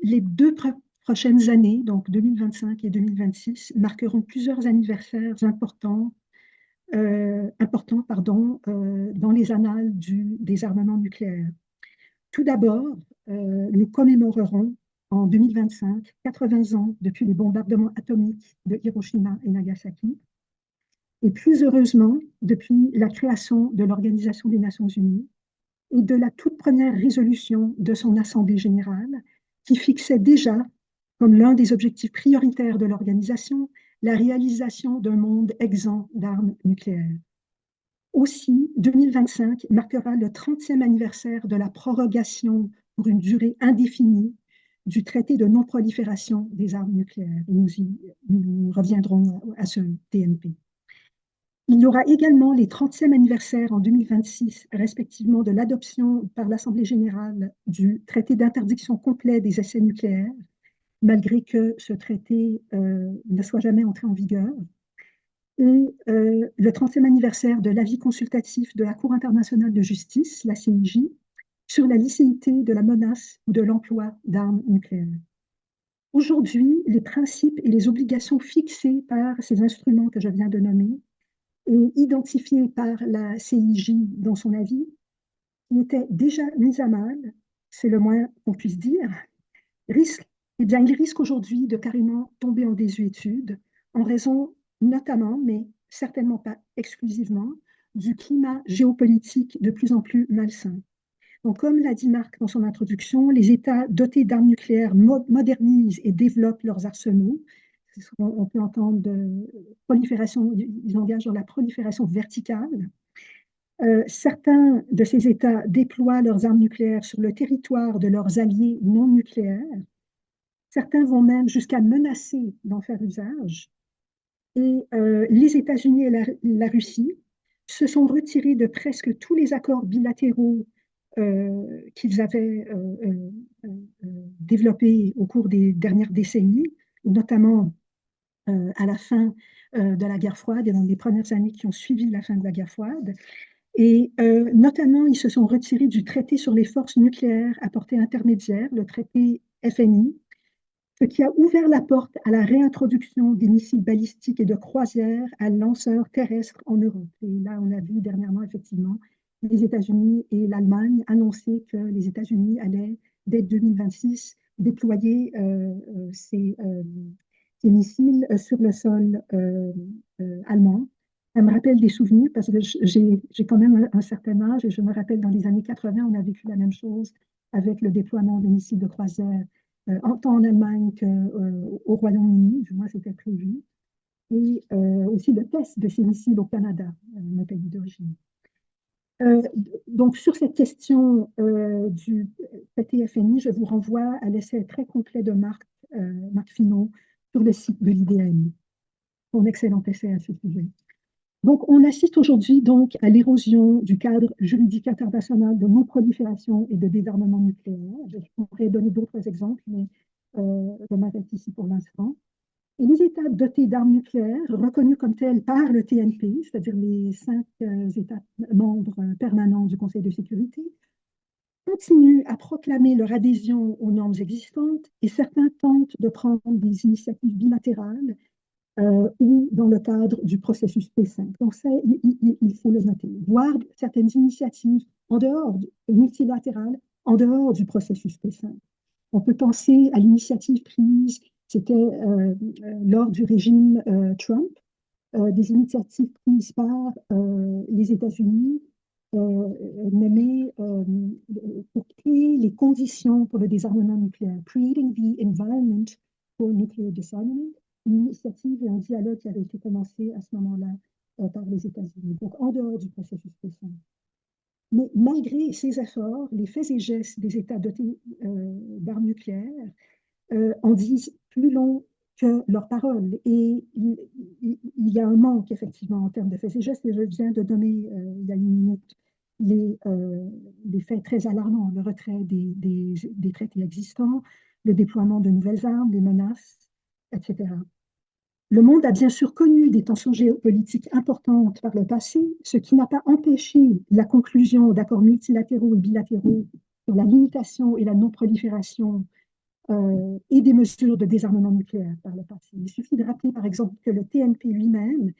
Les prochaines années, donc 2025 et 2026, marqueront plusieurs anniversaires importants dans les annales du désarmement nucléaire. Tout d'abord, nous commémorerons en 2025 80 ans depuis les bombardements atomiques de Hiroshima et Nagasaki, et plus heureusement depuis la création de l'Organisation des Nations Unies et de la toute première résolution de son Assemblée générale, qui fixait déjà comme l'un des objectifs prioritaires de l'organisation la réalisation d'un monde exempt d'armes nucléaires. Aussi, 2025 marquera le 30e anniversaire de la prorogation pour une durée indéfinie du traité de non-prolifération des armes nucléaires. Nous reviendrons à ce TNP. Il y aura également les 30e anniversaires en 2026, respectivement de l'adoption par l'Assemblée générale du traité d'interdiction complet des essais nucléaires, malgré que ce traité ne soit jamais entré en vigueur, et le 30e anniversaire de l'avis consultatif de la Cour internationale de justice, la CIJ, sur la licéité de la menace ou de l'emploi d'armes nucléaires. Aujourd'hui, les principes et les obligations fixés par ces instruments que je viens de nommer et identifiés par la CIJ dans son avis, qui étaient déjà mis à mal, c'est le moins qu'on puisse dire, ils risquent aujourd'hui de carrément tomber en désuétude en raison notamment, mais certainement pas exclusivement, du climat géopolitique de plus en plus malsain. Donc, comme l'a dit Marc dans son introduction, les États dotés d'armes nucléaires modernisent et développent leurs arsenaux. On peut entendre prolifération, ils engagent dans la prolifération verticale. Certains de ces États déploient leurs armes nucléaires sur le territoire de leurs alliés non nucléaires. Certains vont même jusqu'à menacer d'en faire usage. Et les États-Unis et la Russie se sont retirés de presque tous les accords bilatéraux qu'ils avaient développés au cours des dernières décennies, notamment à la fin de la guerre froide et dans les premières années qui ont suivi la fin de la guerre froide. Et notamment, ils se sont retirés du traité sur les forces nucléaires à portée intermédiaire, le traité FNI, ce qui a ouvert la porte à la réintroduction des missiles balistiques et de croisière à lanceurs terrestres en Europe. Et là, on a vu dernièrement, effectivement, les États-Unis et l'Allemagne annoncer que les États-Unis allaient, dès 2026, déployer ces missiles sur le sol allemand. Ça me rappelle des souvenirs parce que j'ai quand même un certain âge et je me rappelle dans les années 80, on a vécu la même chose avec le déploiement des missiles de croisière tant en Allemagne qu'au Royaume-Uni, du moins c'était prévu, et aussi le test de ces missiles au Canada, mon pays d'origine. Donc sur cette question du PTFNI, je vous renvoie à l'essai très complet de Marc Finot sur le site de l'IDAMI. Un excellent essai à ce sujet. Donc, on assiste aujourd'hui donc à l'érosion du cadre juridique international de non-prolifération et de désarmement nucléaire. Je pourrais donner d'autres exemples, mais je m'arrête ici pour l'instant. Et les États dotés d'armes nucléaires, reconnus comme tels par le TNP, c'est-à-dire les 5 États membres permanents du Conseil de sécurité, continuent à proclamer leur adhésion aux normes existantes et certains tentent de prendre des initiatives bilatérales ou dans le cadre du processus P5. Donc ça, il faut le noter. Voire certaines initiatives multilatérales en dehors du processus P5. On peut penser à l'initiative prise, c'était lors du régime Trump, des initiatives prises par les États-Unis nommées pour créer les conditions pour le désarmement nucléaire, Creating the Environment for Nuclear Disarmament, une initiative et un dialogue qui avait été commencé à ce moment-là par les États-Unis, donc en dehors du processus P5. Mais malgré ces efforts, les faits et gestes des États dotés d'armes nucléaires en disent plus long que leurs paroles. Et il y a un manque, effectivement, en termes de faits et gestes. Et je viens de nommer, il y a une minute, les faits très alarmants, le retrait des traités existants, le déploiement de nouvelles armes, des menaces, etc. Le monde a bien sûr connu des tensions géopolitiques importantes par le passé, ce qui n'a pas empêché la conclusion d'accords multilatéraux et bilatéraux sur la limitation et la non-prolifération et des mesures de désarmement nucléaire par le passé. Il suffit de rappeler, par exemple, que le TNP lui-même,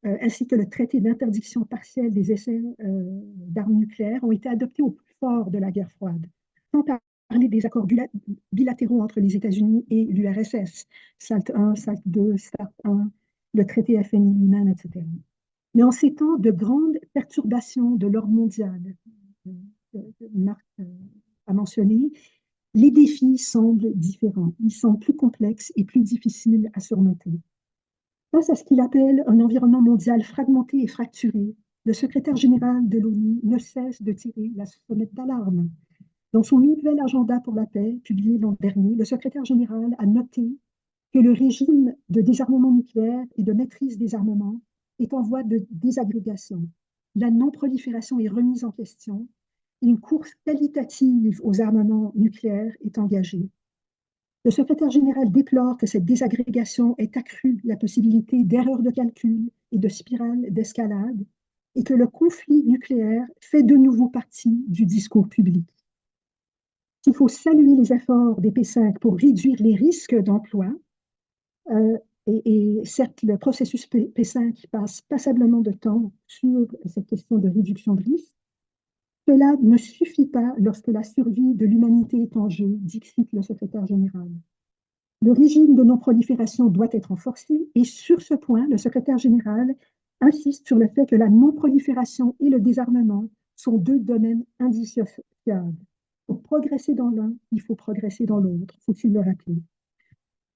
ainsi que le traité d'interdiction partielle des essais d'armes nucléaires, ont été adoptés au plus fort de la guerre froide, sans parler des accords bilatéraux entre les États-Unis et l'URSS, SALT I, SALT II, START I, le traité FNI lui-même, etc. Mais en ces temps de grandes perturbations de l'ordre mondial, Marc a mentionné, les défis semblent différents. Ils sont plus complexes et plus difficiles à surmonter. Face à ce qu'il appelle un environnement mondial fragmenté et fracturé, le secrétaire général de l'ONU ne cesse de tirer la sonnette d'alarme. Dans son nouvel agenda pour la paix, publié l'an dernier, le secrétaire général a noté que le régime de désarmement nucléaire et de maîtrise des armements est en voie de désagrégation. La non-prolifération est remise en question et une course qualitative aux armements nucléaires est engagée. Le secrétaire général déplore que cette désagrégation ait accru la possibilité d'erreurs de calcul et de spirales d'escalade et que le conflit nucléaire fait de nouveau partie du discours public. Il faut saluer les efforts des P5 pour réduire les risques d'emploi. Et certes, le processus P5 passe passablement de temps sur cette question de réduction de risque. Cela ne suffit pas lorsque la survie de l'humanité est en jeu, dixit le secrétaire général. Le régime de non-prolifération doit être renforcé et sur ce point, le secrétaire général insiste sur le fait que la non-prolifération et le désarmement sont deux domaines indissociables. Pour progresser dans l'un, il faut progresser dans l'autre, faut-il le rappeler.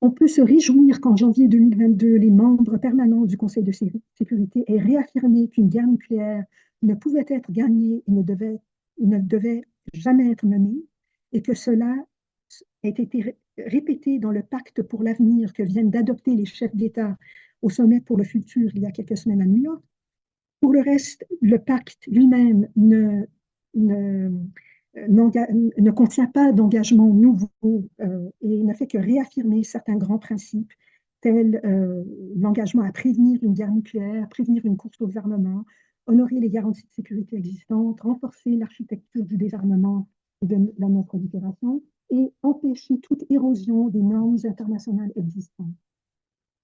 On peut se réjouir qu'en janvier 2022, les membres permanents du Conseil de sécurité aient réaffirmé qu'une guerre nucléaire ne pouvait être gagnée et ne devait jamais être menée, et que cela ait été répété dans le pacte pour l'avenir que viennent d'adopter les chefs d'État au sommet pour le futur il y a quelques semaines à New York. Pour le reste, le pacte lui-même ne contient pas d'engagement nouveau et ne fait que réaffirmer certains grands principes tels l'engagement à prévenir une guerre nucléaire, prévenir une course aux armements, honorer les garanties de sécurité existantes, renforcer l'architecture du désarmement et de la non-prolifération et empêcher toute érosion des normes internationales existantes.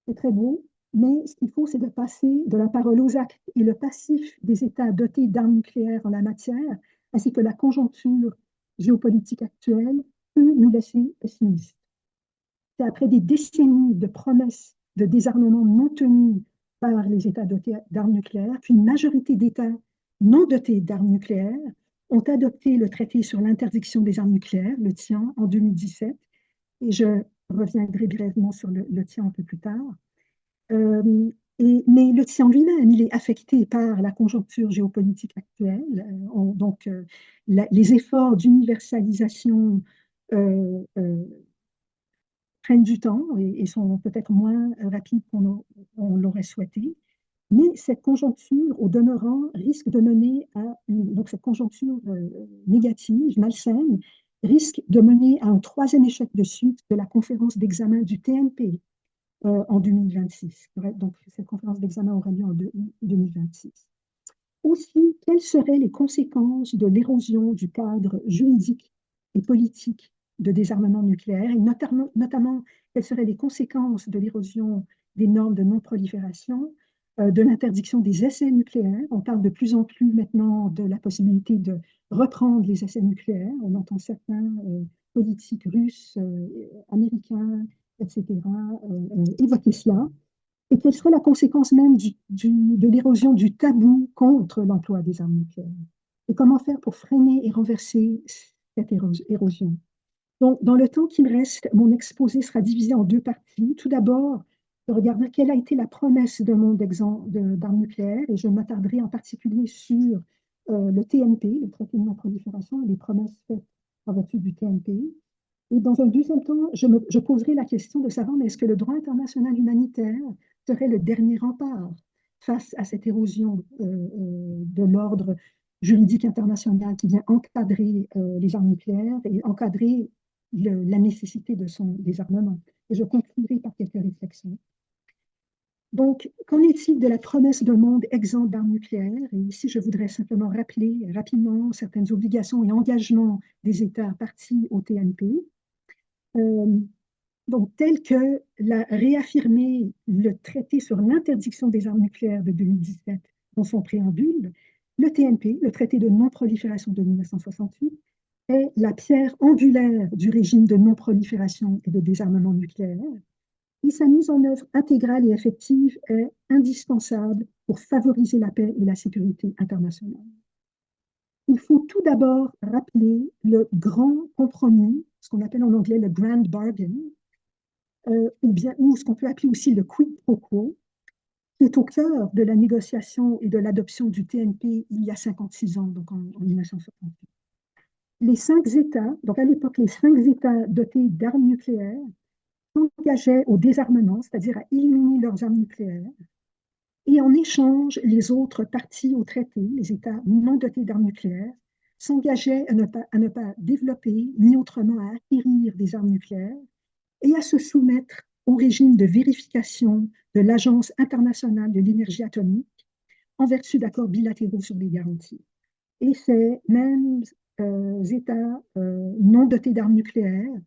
C'est très beau, mais ce qu'il faut, c'est de passer de la parole aux actes. Et le passif des États dotés d'armes nucléaires en la matière, ainsi que la conjoncture géopolitique actuelle, peut nous laisser pessimistes. C'est après des décennies de promesses de désarmement non tenues par les États dotés d'armes nucléaires qu'une majorité d'États non dotés d'armes nucléaires ont adopté le traité sur l'interdiction des armes nucléaires, le TIAN, en 2017. Et je reviendrai brièvement sur le TIAN un peu plus tard. Mais le TIAN lui-même, il est affecté par la conjoncture géopolitique actuelle. Donc, les efforts d'universalisation prennent du temps et sont peut-être moins rapides qu'on l'aurait souhaité. Mais cette conjoncture, au demeurant, risque de mener donc cette conjoncture négative, malsaine, risque de mener à un troisième échec de suite de la conférence d'examen du TNP en 2026. Donc, cette conférence d'examen aura lieu en 2026. Aussi, quelles seraient les conséquences de l'érosion du cadre juridique et politique de désarmement nucléaire, et notamment quelles seraient les conséquences de l'érosion des normes de non-prolifération, de l'interdiction des essais nucléaires. On parle de plus en plus maintenant de la possibilité de reprendre les essais nucléaires. On entend certains politiques russes, américains, etc., évoquer cela. Et quelle serait la conséquence même de l'érosion du tabou contre l'emploi des armes nucléaires? Et comment faire pour freiner et renverser cette érosion? Donc, dans le temps qui me reste, mon exposé sera divisé en deux parties. Tout d'abord, je regarderai quelle a été la promesse d'un monde exempt d'armes nucléaires et je m'attarderai en particulier sur le TNP, le traité de non-prolifération, et les promesses faites en vertu du TNP. Et dans un deuxième temps, je poserai la question de savoir, mais est-ce que le droit international humanitaire serait le dernier rempart face à cette érosion de l'ordre juridique international qui vient encadrer les armes nucléaires et encadrer la nécessité de son désarmement? Et je conclurai par quelques réflexions. Donc, qu'en est-il de la promesse d'un monde exempt d'armes nucléaires? Et ici, je voudrais simplement rappeler rapidement certaines obligations et engagements des États partis au TNP. Euh, donc, tel que l'a réaffirmé le traité sur l'interdiction des armes nucléaires de 2017 dans son préambule, le TNP, le traité de non-prolifération de 1968, est la pierre angulaire du régime de non-prolifération et de désarmement nucléaire, et sa mise en œuvre intégrale et effective est indispensable pour favoriser la paix et la sécurité internationale. Il faut tout d'abord rappeler le grand compromis, ce qu'on appelle en anglais le grand bargain, ou ce qu'on peut appeler aussi le quid pro quo, qui est au cœur de la négociation et de l'adoption du TNP il y a 56 ans, donc en 1968. Les 5 États, donc à l'époque, les 5 États dotés d'armes nucléaires s'engageaient au désarmement, c'est-à-dire à éliminer leurs armes nucléaires, et en échange, les autres parties au traité, les États non dotés d'armes nucléaires, s'engageaient à ne pas développer, ni autrement à acquérir des armes nucléaires, et à se soumettre au régime de vérification de l'Agence internationale de l'énergie atomique en vertu d'accords bilatéraux sur les garanties. Et ces mêmes États non dotés d'armes nucléaires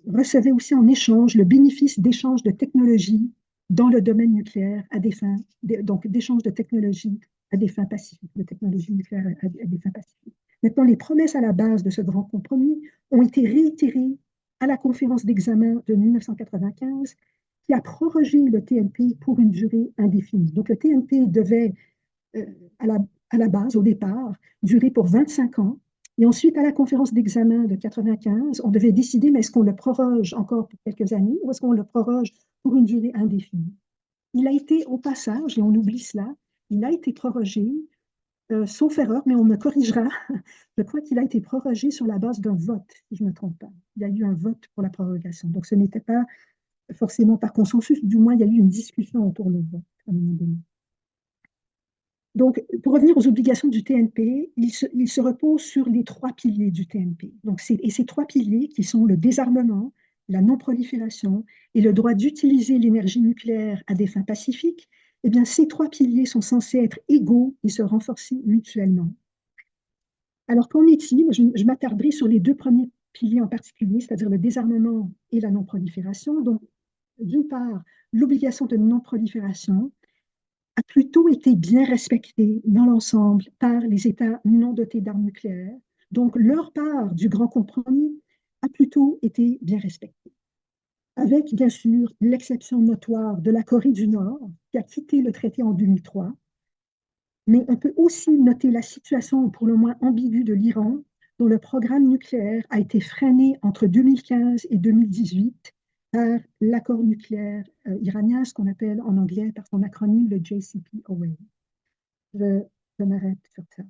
recevaient aussi en échange le bénéfice d'échanges de technologies dans le domaine nucléaire à des fins, donc d'échanges de technologies à des fins pacifiques, de technologies nucléaires à des fins pacifiques. Maintenant, les promesses à la base de ce grand compromis ont été réitérées à la conférence d'examen de 1995 qui a prorogé le TNP pour une durée indéfinie. Donc le TNP devait, euh, à, à la base, au départ, durer pour 25 ans. Et ensuite, à la conférence d'examen de 95, on devait décider, mais est-ce qu'on le proroge encore pour quelques années ou est-ce qu'on le proroge pour une durée indéfinie? Il a été au passage, et on oublie cela, il a été prorogé, sauf erreur, mais on me corrigera. Je crois qu'il a été prorogé sur la base d'un vote, si je ne me trompe pas. Il y a eu un vote pour la prorogation. Donc ce n'était pas forcément par consensus, du moins il y a eu une discussion autour du vote à un moment donné. Donc, pour revenir aux obligations du TNP, il se repose sur les 3 piliers du TNP. Donc, et ces 3 piliers qui sont le désarmement, la non-prolifération et le droit d'utiliser l'énergie nucléaire à des fins pacifiques, eh bien, ces 3 piliers sont censés être égaux et se renforcer mutuellement. Alors, qu'en est-il? Je m'attarderai sur les 2 premiers piliers en particulier, c'est-à-dire le désarmement et la non-prolifération. Donc, d'une part, l'obligation de non-prolifération a plutôt été bien respectée dans l'ensemble par les États non dotés d'armes nucléaires. Donc, leur part du grand compromis a plutôt été bien respectée. Avec, bien sûr, l'exception notoire de la Corée du Nord, qui a quitté le traité en 2003. Mais on peut aussi noter la situation pour le moins ambiguë de l'Iran, dont le programme nucléaire a été freiné entre 2015 et 2018 par l'accord nucléaire iranien, ce qu'on appelle en anglais par son acronyme le JCPOA. Je m'arrête sur ça.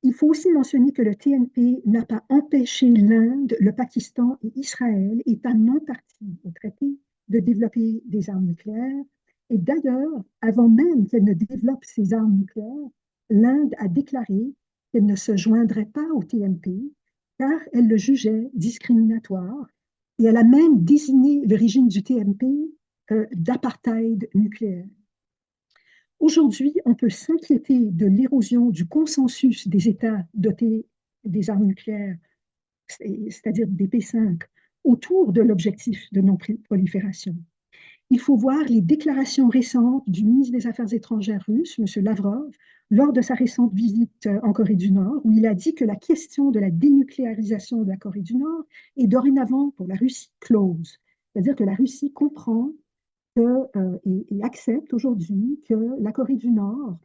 Il faut aussi mentionner que le TNP n'a pas empêché l'Inde, le Pakistan et Israël, États non partis au traité, de développer des armes nucléaires. Et d'ailleurs, avant même qu'elle ne développe ses armes nucléaires, l'Inde a déclaré qu'elle ne se joindrait pas au TNP car elle le jugeait discriminatoire. Et elle a même désigné le régime du TNP d'apartheid nucléaire. Aujourd'hui, on peut s'inquiéter de l'érosion du consensus des États dotés des armes nucléaires, c'est-à-dire des P5, autour de l'objectif de non-prolifération. Il faut voir les déclarations récentes du ministre des Affaires étrangères russe, M. Lavrov, lors de sa récente visite en Corée du Nord, où il a dit que la question de la dénucléarisation de la Corée du Nord est dorénavant pour la Russie close. C'est-à-dire que la Russie comprend et accepte aujourd'hui que la Corée du Nord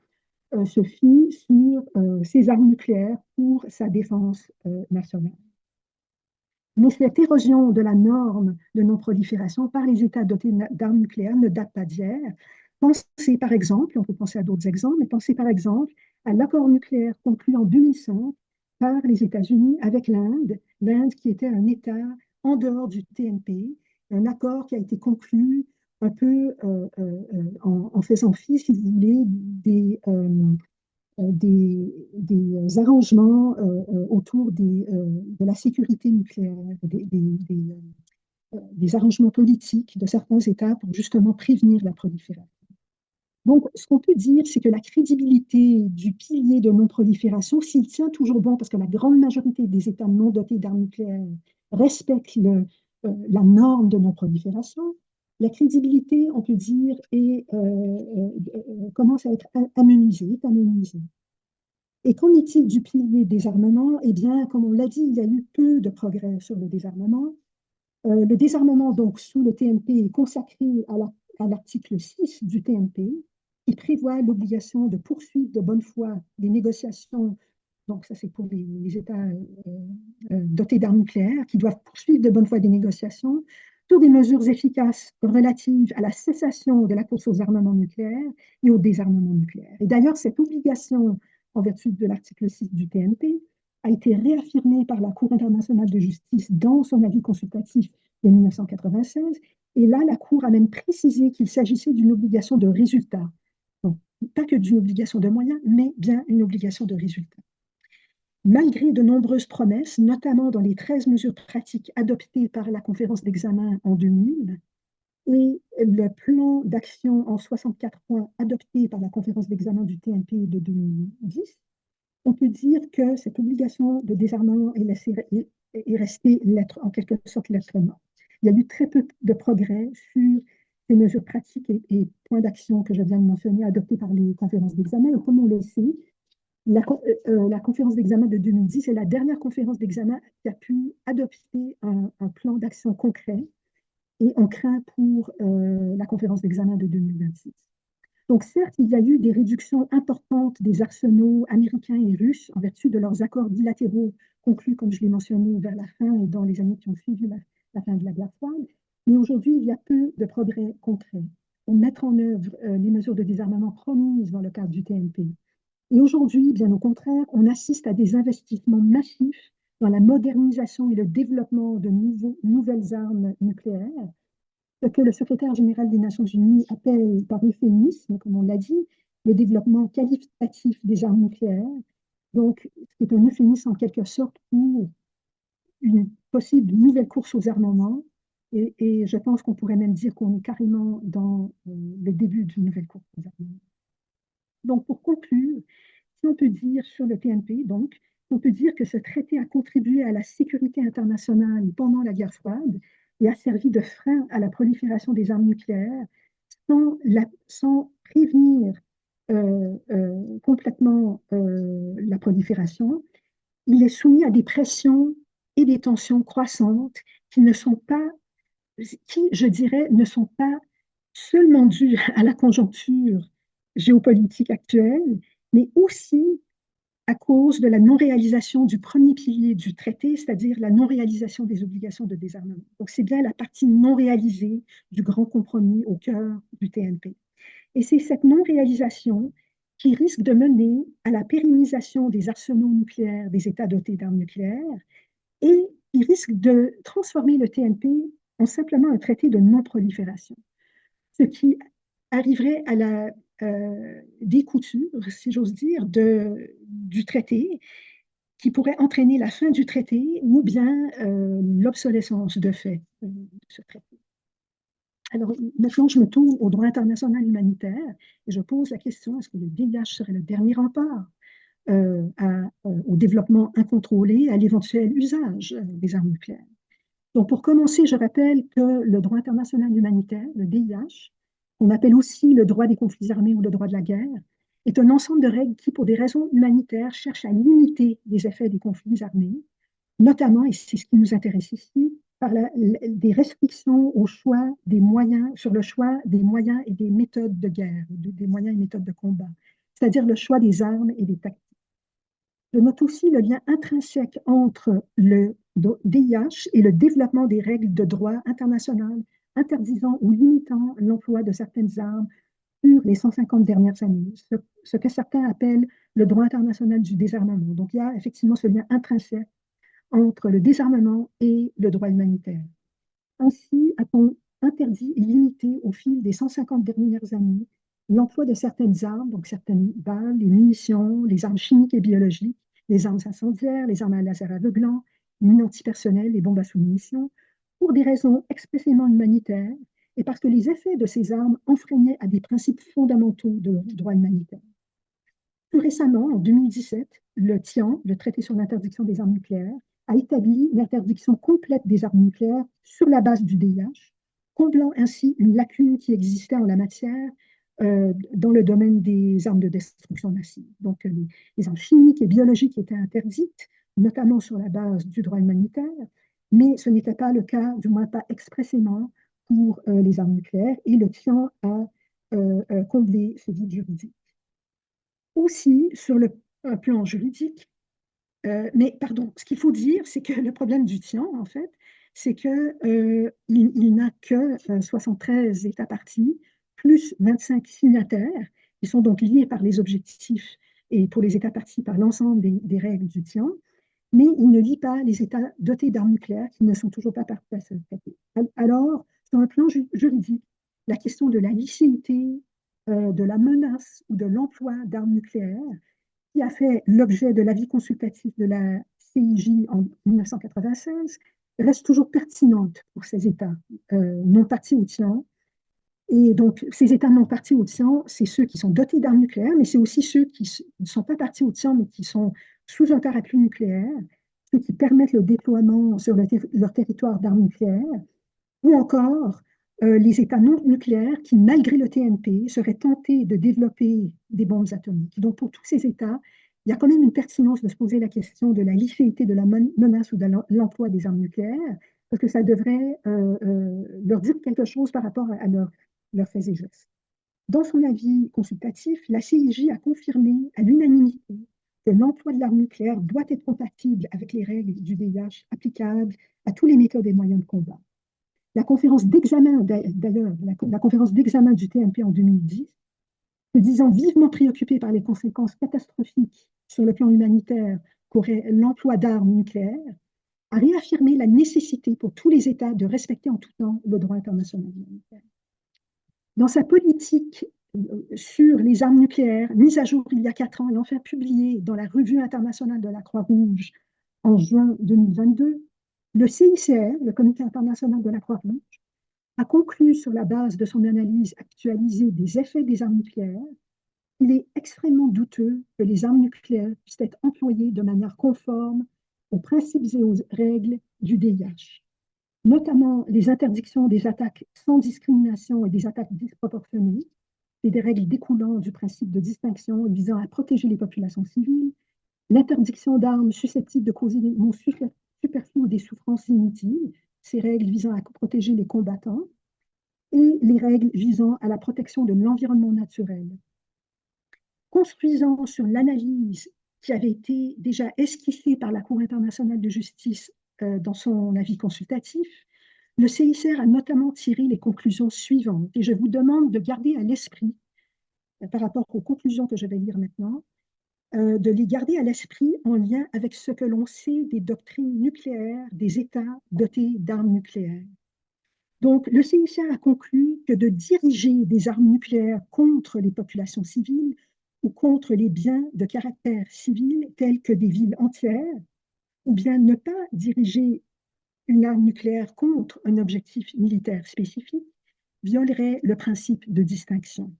se fie sur ses armes nucléaires pour sa défense nationale. Mais cette érosion de la norme de non-prolifération par les États dotés d'armes nucléaires ne date pas d'hier. Pensez par exemple, on peut penser à d'autres exemples, mais pensez par exemple à l'accord nucléaire conclu en 2005 par les États-Unis avec l'Inde qui était un État en dehors du TNP, un accord qui a été conclu un peu en faisant fi, si vous voulez, des arrangements autour de la sécurité nucléaire, des arrangements politiques de certains États pour justement prévenir la prolifération. Donc, ce qu'on peut dire, c'est que la crédibilité du pilier de non-prolifération, s'il tient toujours bon, parce que la grande majorité des États non dotés d'armes nucléaires respectent la norme de non-prolifération, la crédibilité, on peut dire, commence à être amenuisée, est amenuisée. Et qu'en est-il du pilier désarmement? Eh bien, comme on l'a dit, il y a eu peu de progrès sur le désarmement. Le désarmement, donc, sous le TNP est consacré à l'article 6 du TNP, qui prévoit l'obligation de poursuivre de bonne foi les négociations. Donc, ça, c'est pour les États dotés d'armes nucléaires, qui doivent poursuivre de bonne foi des négociations sur des mesures efficaces relatives à la cessation de la course aux armements nucléaires et au désarmement nucléaire. Et d'ailleurs, cette obligation, en vertu de l'article 6 du TNP, a été réaffirmée par la Cour internationale de justice dans son avis consultatif de 1996. Et là, la Cour a même précisé qu'il s'agissait d'une obligation de résultat. Donc, pas que d'une obligation de moyens, mais bien une obligation de résultat. Malgré de nombreuses promesses, notamment dans les 13 mesures pratiques adoptées par la conférence d'examen en 2000 et le plan d'action en 64 points adopté par la conférence d'examen du TNP de 2010, on peut dire que cette obligation de désarmement est restée en quelque sorte lettre morte. Il y a eu très peu de progrès sur ces mesures pratiques et points d'action que je viens de mentionner adoptés par les conférences d'examen. Et comme on le sait, la conférence d'examen de 2010 est la dernière conférence d'examen qui a pu adopter un plan d'action concret et on craint pour la conférence d'examen de 2026. Donc certes, il y a eu des réductions importantes des arsenaux américains et russes en vertu de leurs accords bilatéraux conclus, comme je l'ai mentionné, vers la fin et dans les années qui ont suivi la fin de la guerre froide, mais aujourd'hui, il y a peu de progrès concrets pour mettre en œuvre les mesures de désarmement promises dans le cadre du TNP. Et aujourd'hui, bien au contraire, on assiste à des investissements massifs dans la modernisation et le développement de nouvelles armes nucléaires, ce que le secrétaire général des Nations Unies appelle par euphémisme, comme on l'a dit, le développement qualitatif des armes nucléaires. Donc, c'est un euphémisme en quelque sorte pour une possible nouvelle course aux armements. Et je pense qu'on pourrait même dire qu'on est carrément dans le début d'une nouvelle course aux armements. Donc, pour conclure, si on peut dire sur le TNP, donc, on peut dire que ce traité a contribué à la sécurité internationale pendant la guerre froide et a servi de frein à la prolifération des armes nucléaires sans prévenir complètement la prolifération. Il est soumis à des pressions et des tensions croissantes qui ne sont pas, qui, je dirais, ne sont pas seulement dues à la conjoncture géopolitique actuelle, mais aussi à cause de la non-réalisation du premier pilier du traité, c'est-à-dire la non-réalisation des obligations de désarmement. Donc, c'est bien la partie non réalisée du grand compromis au cœur du TNP. Et c'est cette non-réalisation qui risque de mener à la pérennisation des arsenaux nucléaires des États dotés d'armes nucléaires et qui risque de transformer le TNP en simplement un traité de non-prolifération, ce qui arriverait à la découture, si j'ose dire, du traité, qui pourrait entraîner la fin du traité ou bien l'obsolescence de fait de ce traité. Alors maintenant, je me tourne au droit international humanitaire et je pose la question, est-ce que le VIH serait le dernier rempart au développement incontrôlé, à l'éventuel usage des armes nucléaires? Donc pour commencer, je rappelle que le droit international humanitaire, le DIH, qu'on appelle aussi le droit des conflits armés ou le droit de la guerre, est un ensemble de règles qui, pour des raisons humanitaires, cherchent à limiter les effets des conflits armés, notamment, et c'est ce qui nous intéresse ici, par des restrictions au choix des moyens, sur le choix des moyens et des méthodes de guerre, des moyens et méthodes de combat, c'est-à-dire le choix des armes et des tactiques. Je note aussi le lien intrinsèque entre le DIH et le développement des règles de droit international interdisant ou limitant l'emploi de certaines armes sur les 150 dernières années, ce que certains appellent le droit international du désarmement. Donc il y a effectivement ce lien intrinsèque entre le désarmement et le droit humanitaire. Ainsi, a-t-on interdit et limité au fil des 150 dernières années l'emploi de certaines armes, donc certaines balles, les munitions, les armes chimiques et biologiques, les armes incendiaires, les armes à laser aveuglant, les mines antipersonnelles, les bombes à sous-munitions, pour des raisons expressément humanitaires et parce que les effets de ces armes enfreignaient à des principes fondamentaux de droit humanitaire. Plus récemment, en 2017, le TIAN, le traité sur l'interdiction des armes nucléaires, a établi l'interdiction complète des armes nucléaires sur la base du DIH, comblant ainsi une lacune qui existait en la matière dans le domaine des armes de destruction massive. Donc, les armes chimiques et biologiques étaient interdites, notamment sur la base du droit humanitaire, mais ce n'était pas le cas, du moins pas expressément, pour les armes nucléaires, et le TIAN a comblé ce vide juridique. Aussi, sur le plan juridique, mais pardon, ce qu'il faut dire, c'est que le problème du TIAN, en fait, c'est qu'il il n'a que 73 États parties, plus 25 signataires, qui sont donc liés par les objectifs et pour les États parties par l'ensemble des règles du TIAN, mais il ne lie pas les États dotés d'armes nucléaires qui ne sont toujours pas partis à ce traité. Alors, sur un plan juridique, la question de la licéité, de la menace ou de l'emploi d'armes nucléaires qui a fait l'objet de l'avis consultatif de la CIJ en 1996, reste toujours pertinente pour ces États non partis au TIAN. Et donc, ces États non partis au TIAN, c'est ceux qui sont dotés d'armes nucléaires, mais c'est aussi ceux qui ne sont pas partis au TIAN, mais qui sont sous un parapluie nucléaire, ceux qui permettent le déploiement sur leur territoire d'armes nucléaires, ou encore les États non nucléaires qui, malgré le TNP, seraient tentés de développer des bombes atomiques. Donc, pour tous ces États, il y a quand même une pertinence de se poser la question de la licéité de la menace ou de l'emploi des armes nucléaires, parce que ça devrait leur dire quelque chose par rapport à leurs faits et gestes. Dans son avis consultatif, la CIJ a confirmé à l'unanimité que l'emploi de l'arme nucléaire doit être compatible avec les règles du DIH applicables à tous les méthodes et moyens de combat. La conférence d'examen, d'ailleurs, la conférence d'examen du TNP en 2010, se disant vivement préoccupée par les conséquences catastrophiques sur le plan humanitaire qu'aurait l'emploi d'armes nucléaires, a réaffirmé la nécessité pour tous les États de respecter en tout temps le droit international humanitaire. Dans sa politique sur les armes nucléaires, mise à jour il y a 4 ans et enfin publiée dans la Revue internationale de la Croix-Rouge en juin 2022, le CICR, le Comité international de la Croix-Rouge, a conclu sur la base de son analyse actualisée des effets des armes nucléaires qu'il est extrêmement douteux que les armes nucléaires puissent être employées de manière conforme aux principes et aux règles du DIH, notamment les interdictions des attaques sans discrimination et des attaques disproportionnées, et des règles découlant du principe de distinction visant à protéger les populations civiles, l'interdiction d'armes susceptibles de causer des maux superflus ou des souffrances inutiles, ces règles visant à protéger les combattants, et les règles visant à la protection de l'environnement naturel. Construisant sur l'analyse qui avait été déjà esquissée par la Cour internationale de justice dans son avis consultatif, le CICR a notamment tiré les conclusions suivantes, et je vous demande de garder à l'esprit, par rapport aux conclusions que je vais lire maintenant, de les garder à l'esprit en lien avec ce que l'on sait des doctrines nucléaires des États dotés d'armes nucléaires. Donc, le CICR a conclu que de diriger des armes nucléaires contre les populations civiles ou contre les biens de caractère civil tels que des villes entières, ou bien ne pas diriger une arme nucléaire contre un objectif militaire spécifique, violerait le principe de distinction.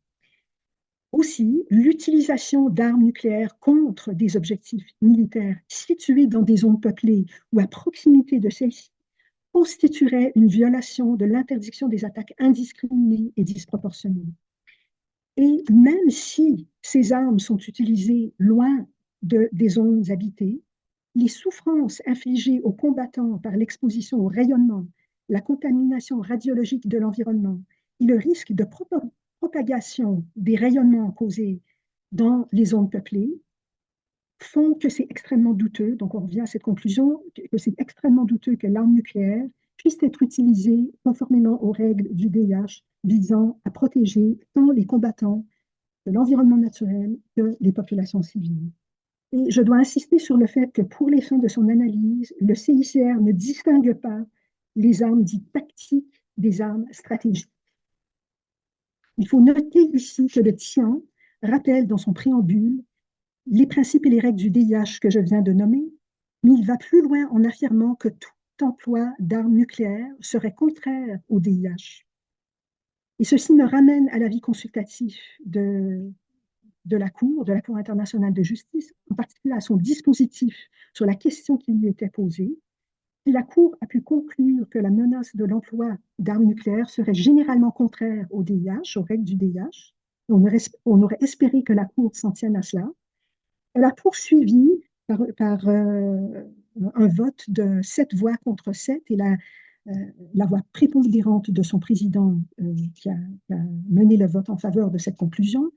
Aussi, l'utilisation d'armes nucléaires contre des objectifs militaires situés dans des zones peuplées ou à proximité de celles-ci constituerait une violation de l'interdiction des attaques indiscriminées et disproportionnées. Et même si ces armes sont utilisées loin des zones habitées, les souffrances infligées aux combattants par l'exposition au rayonnement, la contamination radiologique de l'environnement et le risque de propagation des rayonnements causés dans les zones peuplées font que c'est extrêmement douteux, donc on revient à cette conclusion, que c'est extrêmement douteux que l'arme nucléaire puisse être utilisée conformément aux règles du DIH visant à protéger tant les combattants de l'environnement naturel que les populations civiles. Et je dois insister sur le fait que pour les fins de son analyse, le CICR ne distingue pas les armes dites tactiques des armes stratégiques. Il faut noter ici que le TIAN rappelle dans son préambule les principes et les règles du DIH que je viens de nommer, mais il va plus loin en affirmant que tout emploi d'armes nucléaires serait contraire au DIH. Et ceci me ramène à l'avis consultatif de de la Cour internationale de justice, en particulier à son dispositif sur la question qui lui était posée, la Cour a pu conclure que la menace de l'emploi d'armes nucléaires serait généralement contraire au DIH, aux règles du DIH. On aurait espéré que la Cour s'en tienne à cela. Elle a poursuivi par un vote de 7 voix contre 7 et la voix prépondérante de son président qui a mené le vote en faveur de cette conclusion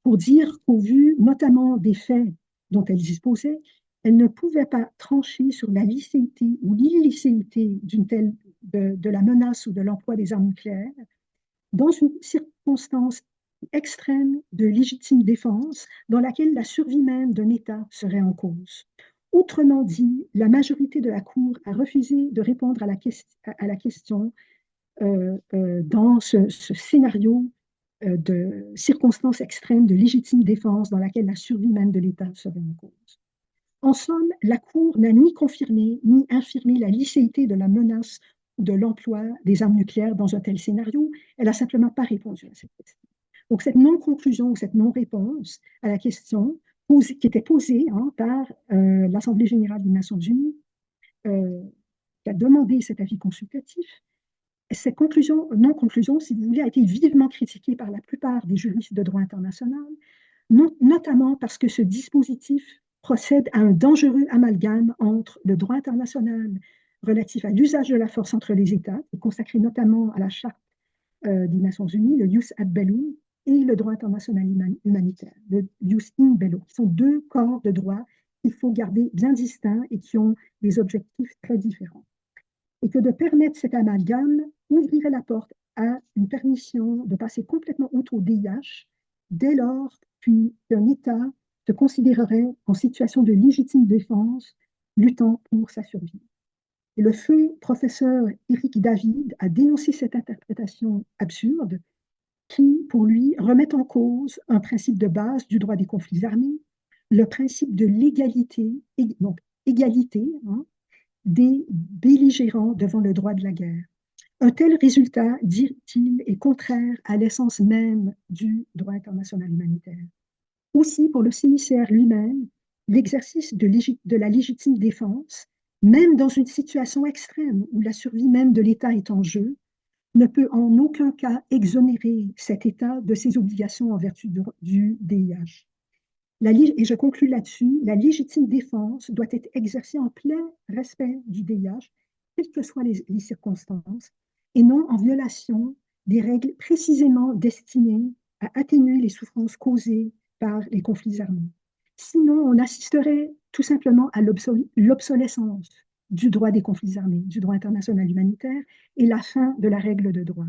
pour dire qu'au vu notamment des faits dont elle disposait, elle ne pouvait pas trancher sur la licéité ou l'illicéité de la menace ou de l'emploi des armes nucléaires dans une circonstance extrême de légitime défense dans laquelle la survie même d'un État serait en cause. Autrement dit, la majorité de la Cour a refusé de répondre à la question dans ce scénario de circonstances extrêmes de légitime défense dans laquelle la survie même de l'État serait en cause. En somme, la Cour n'a ni confirmé ni infirmé la licéité de la menace ou de l'emploi des armes nucléaires dans un tel scénario. Elle n'a simplement pas répondu à cette question. Donc cette non-conclusion ou cette non-réponse à la question qui était posée par l'Assemblée générale des Nations unies, qui a demandé cet avis consultatif, cette non-conclusion, si vous voulez, a été vivement critiquée par la plupart des juristes de droit international, notamment parce que ce dispositif procède à un dangereux amalgame entre le droit international relatif à l'usage de la force entre les États, consacré notamment à la Charte des Nations Unies, le jus ad bellum, et le droit international humanitaire, le jus in bello, qui sont deux corps de droit qu'il faut garder bien distincts et qui ont des objectifs très différents. Et que de permettre cet amalgame ouvrirait la porte à une permission de passer complètement outre au DIH dès lors qu'un État se considérerait en situation de légitime défense luttant pour sa survie. Et le feu professeur Eric David a dénoncé cette interprétation absurde qui, pour lui, remet en cause un principe de base du droit des conflits armés, le principe de l'égalité, donc égalité des belligérants devant le droit de la guerre. Un tel résultat, dit-il, est contraire à l'essence même du droit international humanitaire. Aussi, pour le CICR lui-même, l'exercice de la légitime défense, même dans une situation extrême où la survie même de l'État est en jeu, ne peut en aucun cas exonérer cet État de ses obligations en vertu du DIH. Et je conclus là-dessus, la légitime défense doit être exercée en plein respect du DIH, quelles que soient les circonstances, et non en violation des règles précisément destinées à atténuer les souffrances causées par les conflits armés. Sinon, on assisterait tout simplement à l'obsolescence du droit des conflits armés, du droit international humanitaire, et la fin de la règle de droit.